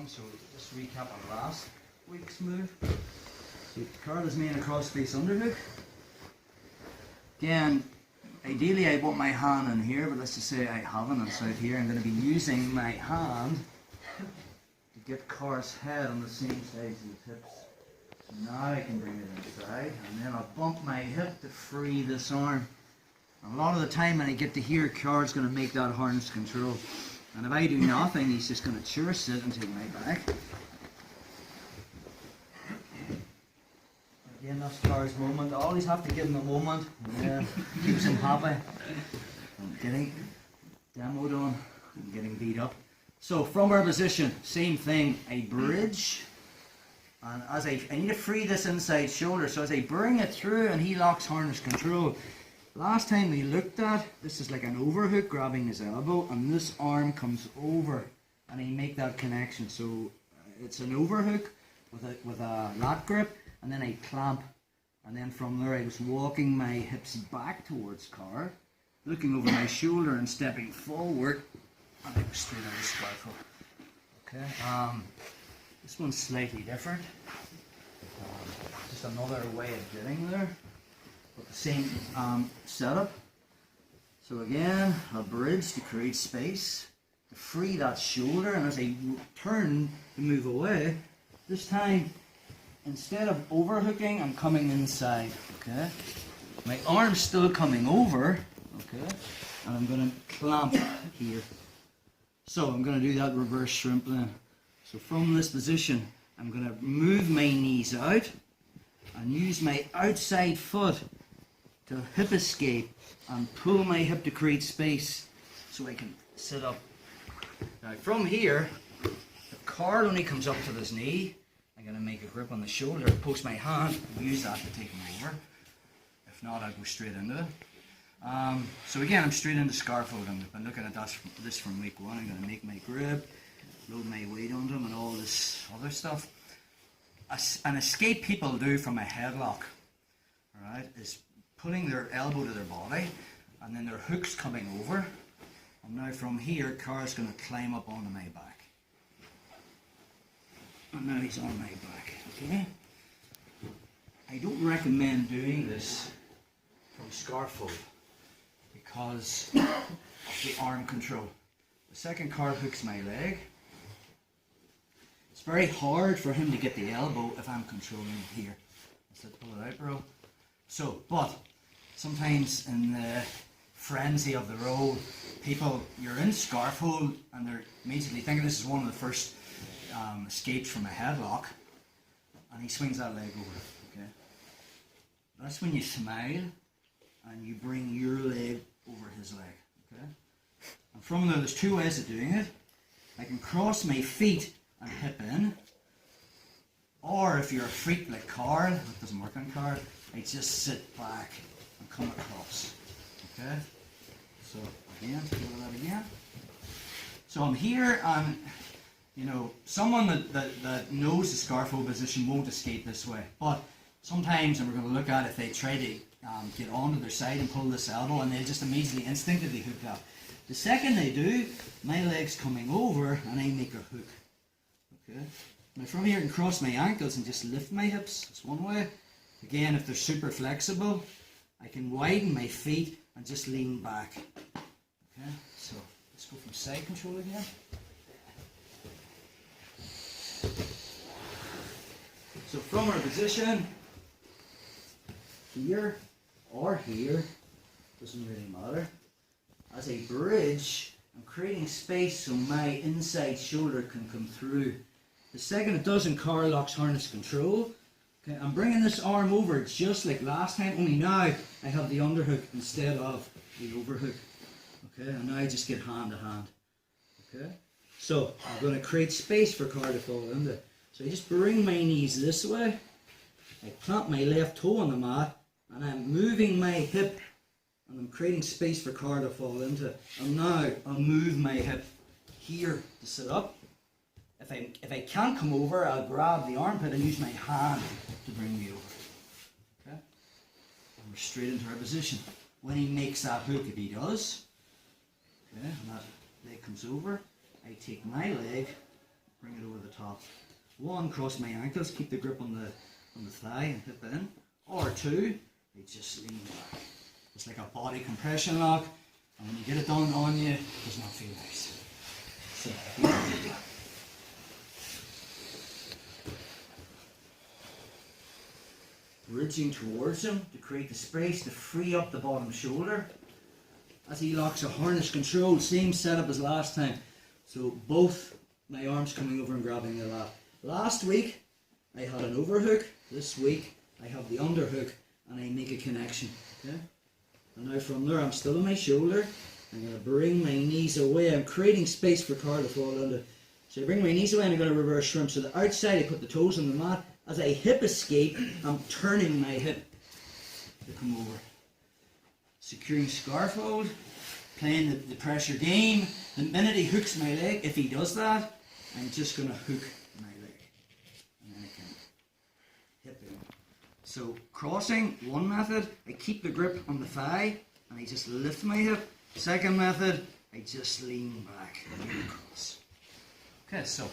on. So just recap on last week's move. So Carl is main across face underhook. Again, ideally I want my hand in here, but let's just say I haven't inside here. I'm going to be using my hand to get Carl's head on the same side as his hips. So now I can bring it inside, and then I'll bump my hip to free this arm. And a lot of the time when I get to here, Carl's going to make that harness control. And if I do nothing, he's just going to sure sit and take my back. Again, that's Carl's moment. I always have to give him a moment. Yeah, keeps him happy. I'm getting demoed on. I'm getting beat up. So from our position, same thing. I bridge. And as I need to free this inside shoulder. So as I bring it through and he locks harness control. Last time we looked at, this is like an overhook grabbing his elbow, and this arm comes over and I make that connection. So it's an overhook with a lat grip, and then I clamp, and then from there I was walking my hips back towards Carl, looking over my shoulder and stepping forward, and I was straight out of scarfhold. Okay, this one's slightly different. Just another way of getting there. But the same setup. So again, a bridge to create space, to free that shoulder, and as I turn to move away, this time, instead of overhooking, I'm coming inside, okay? My arm's still coming over, okay? And I'm going to clamp here. So I'm going to do that reverse shrimp then. So from this position, I'm going to move my knees out and use my outside foot to hip escape and pull my hip to create space so I can sit up. Now from here, if Carl only comes up to his knee, I'm going to make a grip on the shoulder, post my hand, use that to take him over. If not, I'll go straight into it. So again, I'm straight into scarfhold. I've been looking at this from week one. I'm going to make my grip, load my weight onto him and all this other stuff. An escape people do from a headlock, alright, is pulling their elbow to their body, and then their hook's coming over, and now from here Carl's going to climb up onto my back, and now he's on my back. Okay, I don't recommend doing this from scarfhold because of the arm control. The second Carl hooks my leg, it's very hard for him to get the elbow if I'm controlling here. So pull it out, bro. So, but sometimes in the frenzy of the roll, you're in scarfhold and they're immediately thinking this is one of the first escapes from a headlock, and he swings that leg over. Okay, that's when you smile and you bring your leg over his leg. Okay, and from there's two ways of doing it. I can cross my feet and hip in, or if you're a freak like Carl, it doesn't work on Carl, I just sit back and come across. Okay? So again, do that again. So I'm here, and you know, someone that knows the scarfhold position won't escape this way. But sometimes, and we're going to look at if they try to get onto their side and pull this elbow, and they'll just immediately instinctively hook up. The second they do, my leg's coming over and I make a hook. Okay? Now from here I can cross my ankles and just lift my hips. That's one way. Again, if they're super flexible, I can widen my feet and just lean back. Okay? So let's go from side control again. So from our position, here or here, doesn't really matter. As a bridge, I'm creating space so my inside shoulder can come through. The second it doesn't, Carl locks harness control. Okay, I'm bringing this arm over just like last time, only now I have the underhook instead of the overhook. Okay, and now I just get hand to hand. Okay, so I'm going to create space for Carl to fall into. So I just bring my knees this way, I plant my left toe on the mat, and I'm moving my hip, and I'm creating space for Carl to fall into. And now I'll move my hip here to sit up. If I can't come over, I'll grab the armpit and use my hand to bring me over. Okay? And we're straight into our position. When he makes that hook, if he does, okay, and that leg comes over, I take my leg, bring it over the top top. One, cross my ankles, keep the grip on the thigh and hip in. Or two, I just lean back. It's like a body compression lock, and when you get it done on you, it does not feel nice. So, bridging towards him to create the space to free up the bottom shoulder. As he locks a harness control, same setup as last time. So both my arms coming over and grabbing the lap. Last week I had an overhook. This week I have the underhook and I make a connection. Okay? And now from there I'm still on my shoulder. I'm going to bring my knees away. I'm creating space for Carl to fall under. So I bring my knees away and I'm going to reverse shrimp. So the outside I put the toes on the mat. As I hip escape, I'm turning my hip to come over. Securing scarfhold, playing the pressure game. The minute he hooks my leg, if he does that, I'm just going to hook my leg. And then I can hip in. So crossing, one method, I keep the grip on the thigh and I just lift my hip. Second method, I just lean back and cross. Okay, so